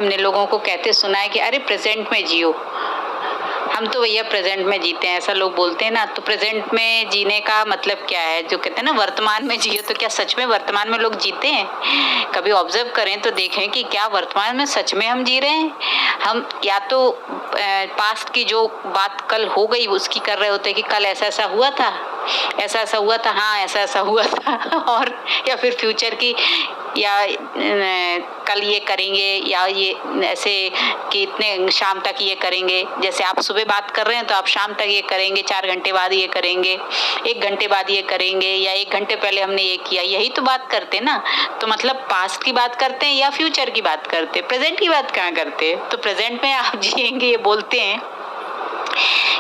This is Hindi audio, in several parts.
हमने लोगों को कहते सुना है कि अरे प्रेजेंट में जियो, हम तो भैया प्रेजेंट में जीते हैं, ऐसा लोग बोलते हैं ना। तो प्रेजेंट में जीने का मतलब क्या है? जो कहते हैं ना वर्तमान में जियो, तो क्या सच में वर्तमान में लोग जीते हैं? कभी ऑब्जर्व करें तो देखें कि क्या वर्तमान में सच में हम जी रहे हैं। हम या तो पास्ट की जो बात कल हो गई उसकी कर रहे होते हैं कि कल ऐसा ऐसा हुआ था, ऐसा ऐसा हुआ था, हाँ ऐसा ऐसा हुआ था और या फिर फ्यूचर की, या कल ये करेंगे, या ये ऐसे कि इतने शाम तक ये करेंगे। जैसे आप सुबह बात कर रहे हैं तो आप शाम तक ये करेंगे, 4 घंटे बाद ये करेंगे, 1 घंटे बाद ये करेंगे, या 1 घंटे पहले हमने ये किया, यही तो बात करते हैं ना। तो मतलब पास्ट की बात करते हैं या फ्यूचर की बात करते हैं, प्रेजेंट की बात कहाँ करते हैं। तो प्रेजेंट में आप जिएंगे ये बोलते हैं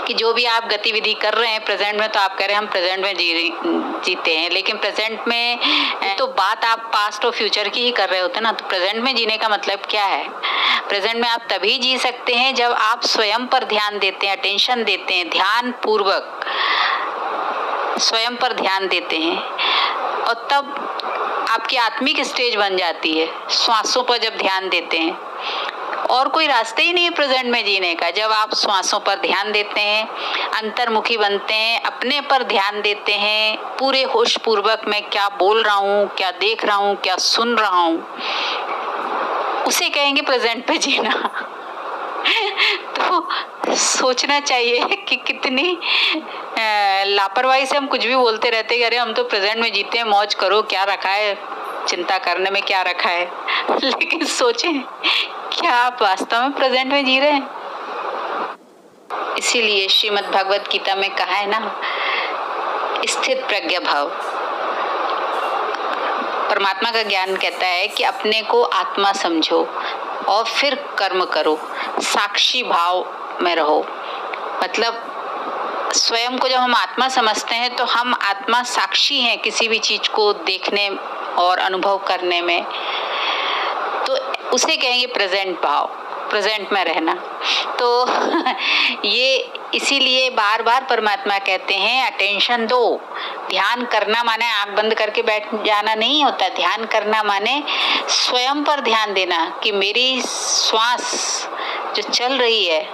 कि जो भी आप गतिविधि कर रहे हैं प्रेजेंट में, तो आप कह रहे हैं हम प्रेजेंट में जीते हैं, लेकिन प्रेजेंट में तो बात आप पास्ट और फ्यूचर की ही कर रहे होते हैं ना। तो प्रेजेंट में जीने का मतलब क्या है? प्रेजेंट में आप तभी जी सकते हैं जब आप स्वयं पर ध्यान देते हैं, अटेंशन देते हैं, ध्यान पूर्वक स्वयं पर ध्यान देते हैं, और तब आपकी आत्मिक स्टेज बन जाती है। श्वासों पर जब ध्यान देते हैं, और कोई रास्ते ही नहीं है प्रेजेंट में जीने का। जब आप श्वासों पर ध्यान देते हैं, अंतर्मुखी बनते हैं, अपने पर ध्यान देते हैं, पूरे होश पूर्वक मैं क्या बोल रहा हूँ, क्या देख रहा हूँ, क्या सुन रहा हूँ, उसे कहेंगे प्रेजेंट पे जीना। तो सोचना चाहिए कि कितनी लापरवाही से हम कुछ भी बोलते रहते हैं, अरे हम तो प्रेजेंट में जीते हैं, मौज करो, क्या रखा है चिंता करने में, क्या रखा है। लेकिन सोचें क्या आप वास्तव में प्रेजेंट में जी रहे हैं? इसीलिए श्रीमद् भगवत गीता में कहा है ना, स्थित प्रज्ञ भव। परमात्मा का ज्ञान कहता है कि अपने को आत्मा समझो और फिर कर्म करो, साक्षी भाव में रहो। मतलब स्वयं को जब हम आत्मा समझते हैं तो हम आत्मा साक्षी हैं किसी भी चीज को देखने और अनुभव करने में, तो उसे कहेंगे प्रेजेंट भाव, प्रेजेंट में रहना। तो ये इसीलिए बार बार परमात्मा कहते हैं अटेंशन दो। ध्यान करना माने आंख बंद करके बैठ जाना नहीं होता। ध्यान करना माने स्वयं पर ध्यान देना कि मेरी श्वास जो चल रही है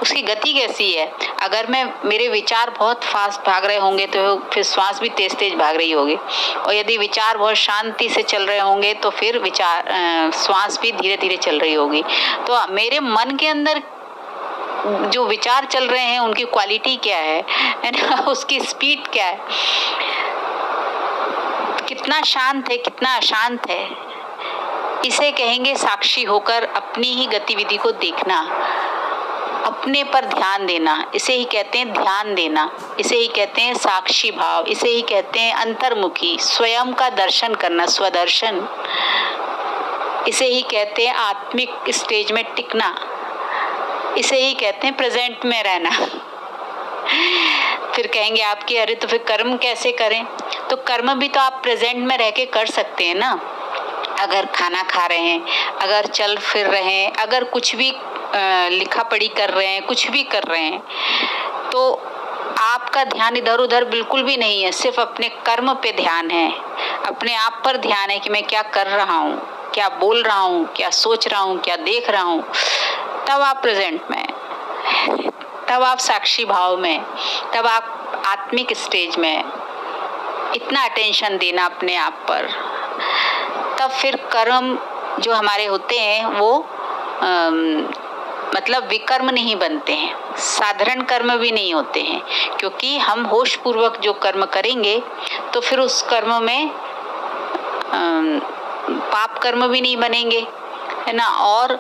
उसकी गति कैसी है। अगर मेरे विचार बहुत फास्ट भाग रहे होंगे तो फिर श्वास भी तेज तेज भाग रही होगी, और यदि विचार बहुत शांति से चल रहे होंगे तो फिर श्वास भी धीरे धीरे चल रही होगी। तो मेरे मन के अंदर जो विचार चल रहे हैं उनकी क्वालिटी क्या है ना, उसकी स्पीड क्या है, कितना शांत है, कितना अशांत है, इसे कहेंगे साक्षी होकर अपनी ही गतिविधि को देखना, अपने पर ध्यान देना। इसे ही कहते हैं ध्यान देना, इसे ही कहते हैं साक्षी भाव, इसे ही कहते हैं अंतर्मुखी, स्वयं का दर्शन करना, स्वदर्शन। इसे ही कहते हैं आत्मिक स्टेज में टिकना, इसे ही कहते हैं प्रेजेंट में रहना। फिर कहेंगे आपकी अरे तो फिर कर्म कैसे करें? तो कर्म भी तो आप प्रेजेंट में रह के कर सकते हैं ना। अगर खाना खा रहे हैं, अगर चल फिर रहे हैं, अगर कुछ भी लिखा पढ़ी कर रहे हैं, कुछ भी कर रहे हैं, तो आपका ध्यान इधर उधर बिल्कुल भी नहीं है, सिर्फ अपने कर्म पे ध्यान है, अपने आप पर ध्यान है कि मैं क्या कर रहा हूँ, क्या बोल रहा हूँ, क्या सोच रहा हूँ, क्या देख रहा हूँ। तब आप प्रेजेंट में, तब आप साक्षी भाव में, तब आप आत्मिक स्टेज में। इतना अटेंशन देना अपने आप पर, तब फिर कर्म जो हमारे होते हैं वो मतलब विकर्म नहीं बनते हैं, साधारण कर्म भी नहीं होते हैं, क्योंकि हम होश पूर्वक जो कर्म करेंगे तो फिर उस कर्म में पाप कर्म भी नहीं बनेंगे, है ना। और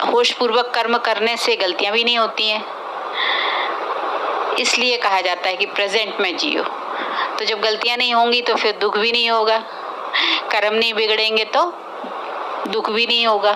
होश पूर्वक कर्म करने से गलतियां भी नहीं होती हैं। इसलिए कहा जाता है कि प्रेजेंट में जियो। तो जब गलतियां नहीं होंगी तो फिर दुख भी नहीं होगा, कर्म नहीं बिगड़ेंगे तो दुख भी नहीं होगा।